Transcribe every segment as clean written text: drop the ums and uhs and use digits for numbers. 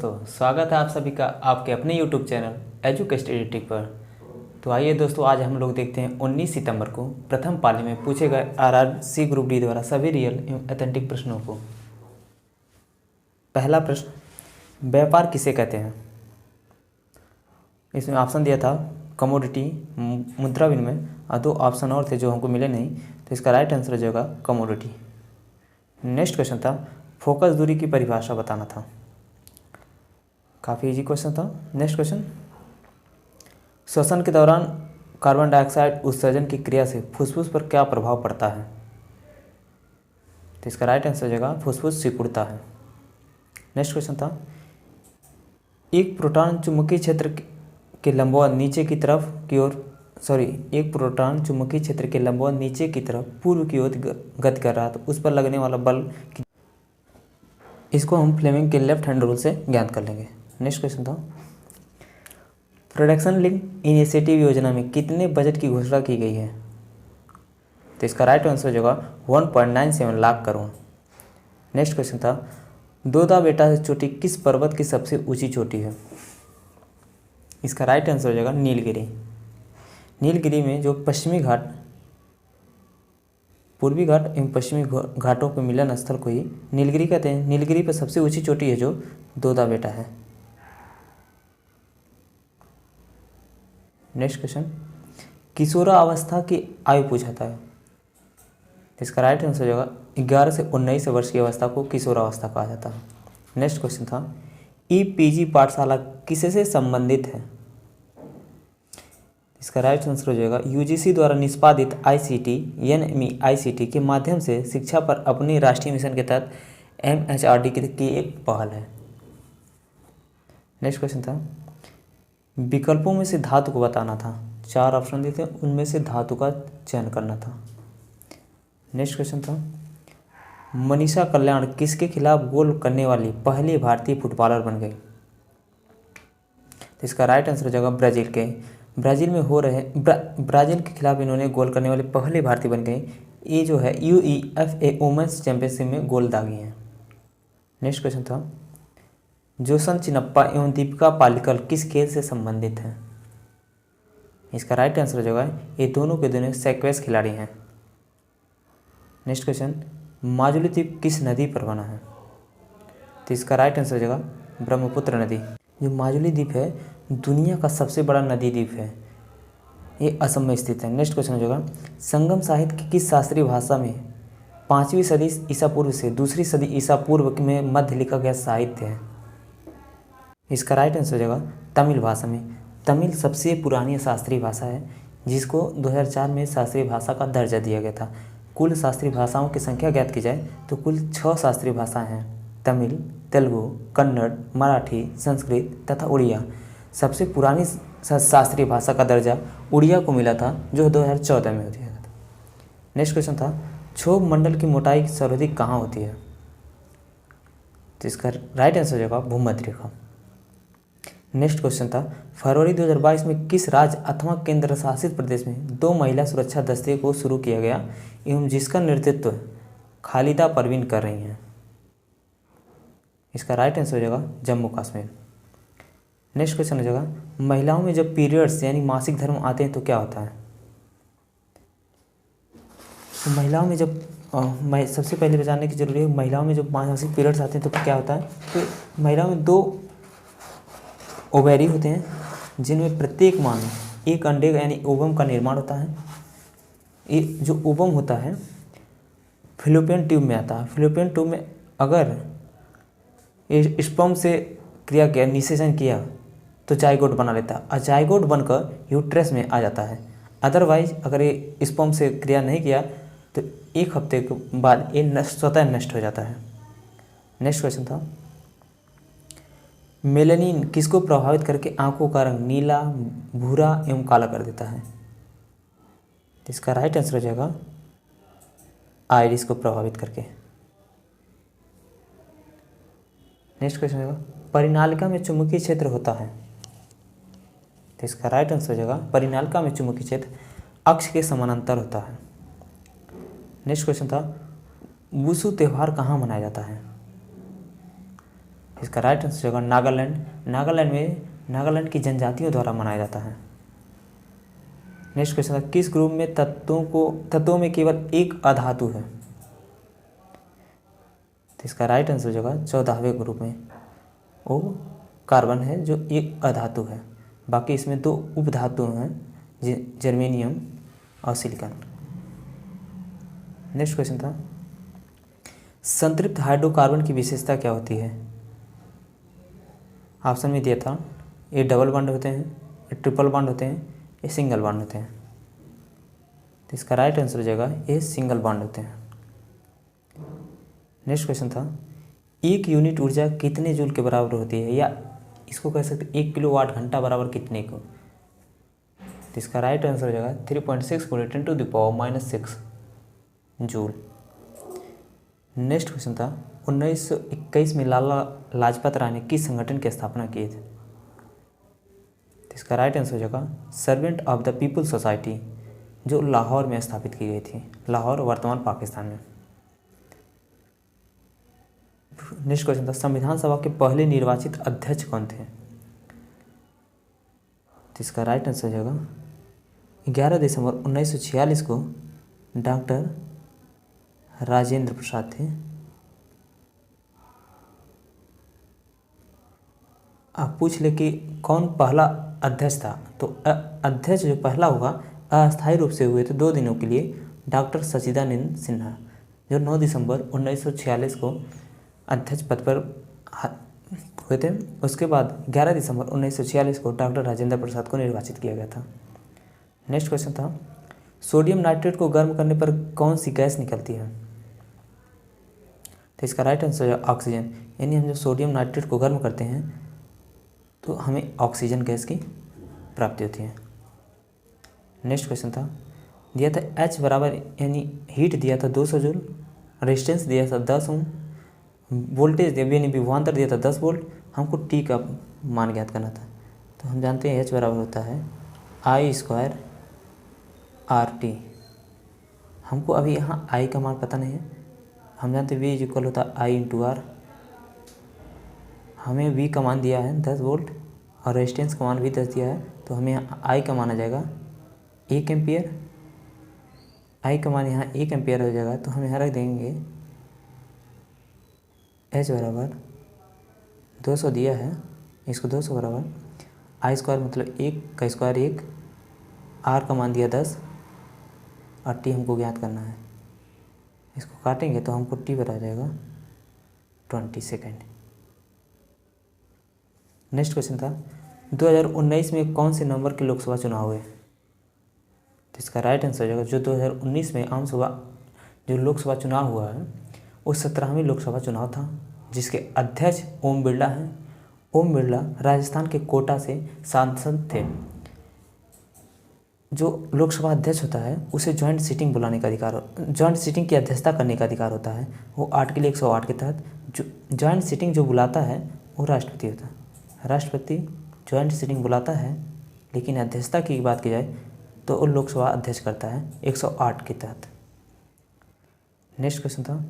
दोस्तों, स्वागत है आप सभी का आपके अपने YouTube चैनल एजुकेस्ट एडिटिंग पर। तो आइए दोस्तों, आज हम लोग देखते हैं 19 सितंबर को प्रथम पाली में पूछे गए RRC ग्रुप डी द्वारा सभी रियल एवं ऑथेंटिक प्रश्नों को। पहला प्रश्न, व्यापार किसे कहते हैं? इसमें ऑप्शन दिया था कमोडिटी, मुद्रा विनिमय और दो ऑप्शन और थे जो हमको मिले नहीं, तो इसका राइट आंसर हो जाएगा कमोडिटी। नेक्स्ट क्वेश्चन था, फोकस दूरी की परिभाषा बताना था। काफ़ी इजी क्वेश्चन था। नेक्स्ट क्वेश्चन, श्वसन के दौरान कार्बन डाइऑक्साइड उत्सर्जन की क्रिया से फुसफुस पर क्या प्रभाव पड़ता है? तो इसका राइट आंसर हो जाएगा फुसफुस सिकुड़ता है। नेक्स्ट क्वेश्चन था, एक प्रोटॉन चुंबकीय क्षेत्र के लंबवत नीचे की तरफ पूर्व की ओर गति कर रहा था, उस पर लगने वाला बल, इसको हम फ्लेमिंग के लेफ्ट हैंड रूल से ज्ञात कर लेंगे। नेक्स्ट क्वेश्चन था, प्रोडक्शन लिंक इनिशिएटिव योजना में कितने बजट की घोषणा की गई है? तो इसका राइट आंसर हो जाएगा 1.97 लाख करोड़। नेक्स्ट क्वेश्चन था, दोदा बेटा चोटी किस पर्वत की सबसे ऊंची चोटी है? इसका राइट आंसर हो जाएगा नीलगिरी। नीलगिरी में जो पश्चिमी घाट, पूर्वी घाट एवं पश्चिमी घाटों के मिलन स्थल को ही नीलगिरी कहते हैं। नीलगिरी पर सबसे ऊंची चोटी है जो दोदा बेटा है। नेक्स्ट क्वेश्चन, किशोरावस्था की आयु पूछा था। इसका राइट आंसर हो जाएगा 11 से 19 वर्ष की अवस्था को किशोरावस्था कहा जाता है। नेक्स्ट क्वेश्चन था, EPG पाठशाला किससे संबंधित है? इसका राइट आंसर हो जाएगा UGC द्वारा निष्पादित ICT NME-ICT के माध्यम से शिक्षा पर अपने राष्ट्रीय मिशन के तहत MHRD की एक पहल है। नेक्स्ट क्वेश्चन था, विकल्पों में से धातु को बताना था। 4 ऑप्शन दिए थे, उनमें से धातु का चयन करना था। नेक्स्ट क्वेश्चन था, मनीषा कल्याण किसके खिलाफ गोल करने वाली पहली भारतीय फुटबॉलर बन गई? तो इसका राइट आंसर हो जाएगा ब्राज़ील के। ब्राज़ील के खिलाफ इन्होंने गोल करने वाले पहले भारतीय बन गए। ये जो है UEFA वुमेंस चैंपियनशिप में गोल दागी हैं। नेक्स्ट क्वेश्चन था, जोसन चिनप्पा एवं दीपिका पालिकल किस खेल से संबंधित हैं? इसका राइट आंसर हो जाएगा ये दोनों के दोनों सेक्वेस खिलाड़ी हैं। नेक्स्ट क्वेश्चन, माजुली द्वीप किस नदी पर बना है? तो इसका राइट आंसर हो जाएगा ब्रह्मपुत्र नदी। जो माजुली द्वीप है दुनिया का सबसे बड़ा नदी द्वीप है, ये असम में स्थित है। नेक्स्ट क्वेश्चन हो जाएगा, संगम साहित्य की किस शास्त्रीय भाषा में 5वीं सदी ईसा पूर्व से 2री सदी ईसा पूर्व में मध्य लिखा गया साहित्य है? इसका राइट आंसर हो जाएगा तमिल भाषा में। तमिल सबसे पुरानी शास्त्रीय भाषा है जिसको 2004 में शास्त्रीय भाषा का दर्जा दिया गया था। कुल शास्त्रीय भाषाओं की संख्या ज्ञात की जाए तो कुल 6 शास्त्रीय भाषाएं हैं, तमिल, तेलुगु, कन्नड़, मराठी, संस्कृत तथा उड़िया। सबसे पुरानी शास्त्रीय भाषा का दर्जा उड़िया को मिला था जो 2014 में दिया गया था। नेक्स्ट क्वेश्चन था, क्षोभ मंडल की मोटाई सर्वाधिक कहाँ होती है? तो इसका राइट आंसर हो जाएगा भूमध्य रेखा। नेक्स्ट क्वेश्चन था, फरवरी 2022 में किस राज्य अथवा केंद्र शासित प्रदेश में 2 महिला सुरक्षा दस्ते को शुरू किया गया एवं जिसका नेतृत्व खालिदा परवीन कर रही हैं? इसका राइट आंसर हो जाएगा जम्मू कश्मीर। नेक्स्ट क्वेश्चन हो जाएगा, महिलाओं में जब पीरियड्स यानी मासिक धर्म आते हैं तो क्या होता है? तो महिलाओं में जब सबसे पहले बताने की जरूरी है, महिलाओं में जब मासिक पीरियड्स आते हैं तो क्या होता है? तो महिलाओं में 2 ओवेरी होते हैं जिनमें प्रत्येक माह में एक अंडे यानी ओवम का निर्माण होता है। ये जो ओवम होता है फिलोपियन ट्यूब में आता है। फिलोपियन ट्यूब में अगर ये स्पर्म से क्रिया किया, निषेचन किया तो जाइगोट बना लेता है और जाइगोट बनकर यूट्रस में आ जाता है। अदरवाइज अगर ये स्पर्म से क्रिया नहीं किया तो 1 हफ्ते के बाद ये स्वतः नष्ट हो जाता है। नेक्स्ट क्वेश्चन था, मेलानिन किसको प्रभावित करके आंखों का रंग नीला, भूरा एवं काला कर देता है? इसका राइट आंसर हो जाएगा आइरिस को प्रभावित करके। नेक्स्ट क्वेश्चन होगा, परिनालिका में चुंबकीय क्षेत्र होता है? तो इसका राइट आंसर हो जाएगा परिनालिका में चुंबकीय क्षेत्र अक्ष के समानांतर होता है। नेक्स्ट क्वेश्चन था, वुशु त्यौहार कहाँ मनाया जाता है? इसका राइट आंसर होगा नागालैंड। नागालैंड की जनजातियों द्वारा मनाया जाता है। नेक्स्ट क्वेश्चन था, किस ग्रुप में तत्वों में केवल एक अधातु है? तो इसका राइट आंसर होगा 14वें ग्रुप में। वो कार्बन है जो एक अधातु है, बाकी इसमें 2 उपधातु हैं, जर्मेनियम और सिलिकॉन। नेक्स्ट क्वेश्चन था, संतृप्त हाइड्रोकार्बन की विशेषता क्या होती है? ऑप्शन में दिया था, ये डबल बॉन्ड होते हैं, ये ट्रिपल बॉन्ड होते हैं, ये सिंगल बॉन्ड होते हैं। तो इसका राइट आंसर हो जाएगा ये सिंगल बॉन्ड होते हैं। नेक्स्ट क्वेश्चन था, एक यूनिट ऊर्जा कितने जूल के बराबर होती है, या इसको कह सकते 1 किलोवाट घंटा बराबर कितने को? तो इसका राइट आंसर हो जाएगा 3.6 × 10⁻⁻6 जूल। नेक्स्ट क्वेश्चन था, 1921 में लाला लाजपत राय ने किस संगठन की स्थापना की थी? तो इसका राइट आंसर हो जाएगा servant of the people society, जो लाहौर में स्थापित की गई थी, लाहौर वर्तमान पाकिस्तान में। नेक्स्ट क्वेश्चन था, संविधान सभा के पहले निर्वाचित अध्यक्ष कौन थे? तो इसका राइट आंसर हो जाएगा 11 दिसंबर 1946 को डॉक्टर राजेंद्र प्रसाद थे। आप पूछ ले कि कौन पहला अध्यक्ष था, तो अध्यक्ष जो पहला होगा अस्थायी रूप से हुए थे 2 दिनों के लिए, डॉक्टर सच्चिदानंद सिन्हा, जो 9 दिसंबर 1946 को अध्यक्ष पद पर हुए थे। उसके बाद 11 दिसंबर 1946 को डॉक्टर राजेंद्र प्रसाद को निर्वाचित किया गया था। नेक्स्ट क्वेश्चन था, सोडियम नाइट्रेट को गर्म करने पर कौन सी गैस निकलती है? तो इसका राइट आंसर है ऑक्सीजन। यानी हम जब सोडियम नाइट्रेट को गर्म करते हैं तो हमें ऑक्सीजन गैस की प्राप्ति होती है। नेक्स्ट क्वेश्चन था, दिया था H बराबर, यानी हीट दिया था 200 जूल, रेजिस्टेंस दिया था 10 ओम, वोल्टेज दिया यानी विभवांतर दिया था 10 वोल्ट, हमको T का मान ज्ञात करना था। तो हम जानते हैं H बराबर होता है I² RT। हमको अभी यहाँ I का मान पता नहीं है, हम जानते हैं V इक्वल होता है I × R। हमें V का मान दिया है 10 वोल्ट और रेजिस्टेंस का मान भी 10 दिया है, तो हमें यहाँ I का मान आ जाएगा 1 एम्पियर। I का मान यहाँ 1 एम्पियर हो जाएगा, तो हम यहाँ रख देंगे H बराबर 200 दिया है, इसको 200 बराबर I² मतलब 1 का स्क्वायर 1, R का मान दिया 10 और T हमको ज्ञात करना है। इसको काटेंगे तो हमको T बता जाएगा 20 सेकेंड। नेक्स्ट क्वेश्चन था, 2019 में कौन से नंबर के लोकसभा चुनाव हुए? तो इसका राइट आंसर हो जाएगा जो 2019 में आम सभा जो लोकसभा चुनाव हुआ है वो 17वां लोकसभा चुनाव था, जिसके अध्यक्ष ओम बिरला हैं। ओम बिरला राजस्थान के कोटा से सांसद थे। जो लोकसभा अध्यक्ष होता है उसे ज्वाइंट सीटिंग बुलाने का अधिकार, ज्वाइंट सीटिंग की अध्यक्षता करने का अधिकार होता है। वो आर्टिकल 108 के तहत जो ज्वाइंट सीटिंग जो बुलाता है वो राष्ट्रपति होता है। राष्ट्रपति ज्वाइंट सीटिंग बुलाता है, लेकिन अध्यक्षता की बात की जाए तो वो लोकसभा अध्यक्ष करता है 108 के तहत। नेक्स्ट क्वेश्चन था,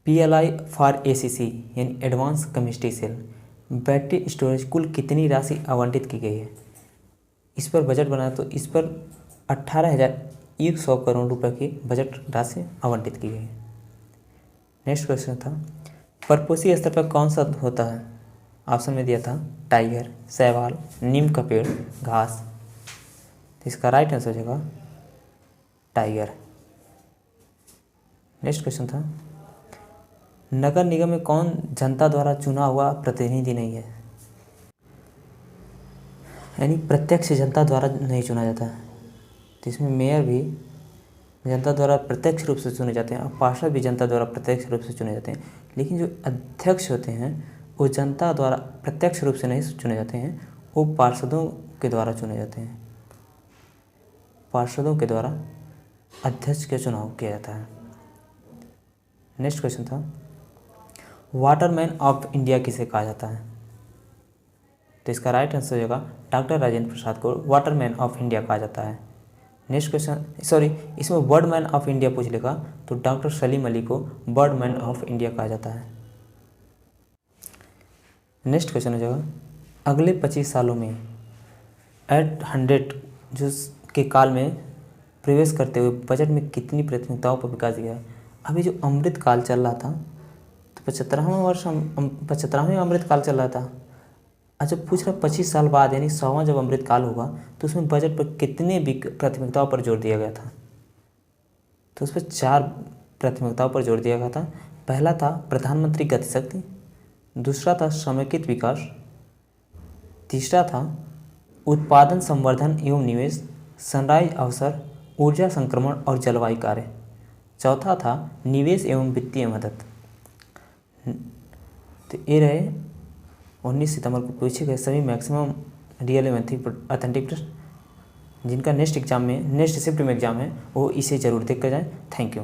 PLI फॉर ACC यानी advance chemistry cell battery storage कुल कितनी राशि आवंटित की गई है? इस पर बजट बना तो इस पर 18,100 करोड़ रुपए की बजट राशि आवंटित की गई है। नेक्स्ट क्वेश्चन था, परपोषी स्तर पर कौन सा होता है? ऑप्शन में दिया था टाइगर, शैवाल, नीम का पेड़, घास। तो इसका राइट आंसर हो जाएगा टाइगर। नेक्स्ट क्वेश्चन था, नगर निगम में कौन जनता द्वारा चुना हुआ प्रतिनिधि नहीं है? यानी प्रत्यक्ष जनता द्वारा नहीं चुना जाता है। तो इसमें मेयर भी जनता द्वारा प्रत्यक्ष रूप से चुने जाते हैं और पार्षद भी जनता द्वारा प्रत्यक्ष रूप से चुने जाते हैं, लेकिन जो अध्यक्ष होते हैं वो जनता द्वारा प्रत्यक्ष रूप से नहीं चुने जाते हैं, वो पार्षदों के द्वारा चुने जाते हैं। पार्षदों के द्वारा अध्यक्ष का चुनाव किया जाता है। नेक्स्ट क्वेश्चन था, वाटरमैन ऑफ इंडिया किसे कहा जाता है? तो इसका राइट आंसर हो जाएगा डॉक्टर राजेंद्र प्रसाद को वाटरमैन ऑफ इंडिया कहा जाता है। नेक्स्ट क्वेश्चन इसमें बर्डमैन ऑफ इंडिया पूछ लेगा तो डॉक्टर सलीम अली को बर्डमैन ऑफ इंडिया कहा जाता है। नेक्स्ट क्वेश्चन हो जाएगा, अगले 25 सालों में एट 100 जो के काल में प्रवेश करते हुए बजट में कितनी प्राथमिकताओं पर विकास किया है। अभी जो अमृत काल चल रहा था, तो 75वां अमृत काल चल रहा था। अच्छा, पूछ रहा 25 साल बाद यानी 100वां जब अमृत काल होगा तो उसमें बजट पर कितने प्राथमिकताओं पर जोर दिया गया था। तो उस पर 4 प्राथमिकताओं पर जोर दिया गया था। पहला था प्रधानमंत्री गतिशक्ति, दूसरा था समेकित विकास, तीसरा था उत्पादन संवर्धन एवं निवेश, सनराइज अवसर, ऊर्जा संक्रमण और जलवायु कार्य, चौथा था निवेश एवं वित्तीय मदद। तो ये रहे 19 सितंबर को पूछे गए सभी मैक्सिमम रियल एवं ऑथेंटिक प्रश्न। जिनका नेक्स्ट शिफ्ट में एग्जाम है वो इसे जरूर देख कर जाएं। Thank you.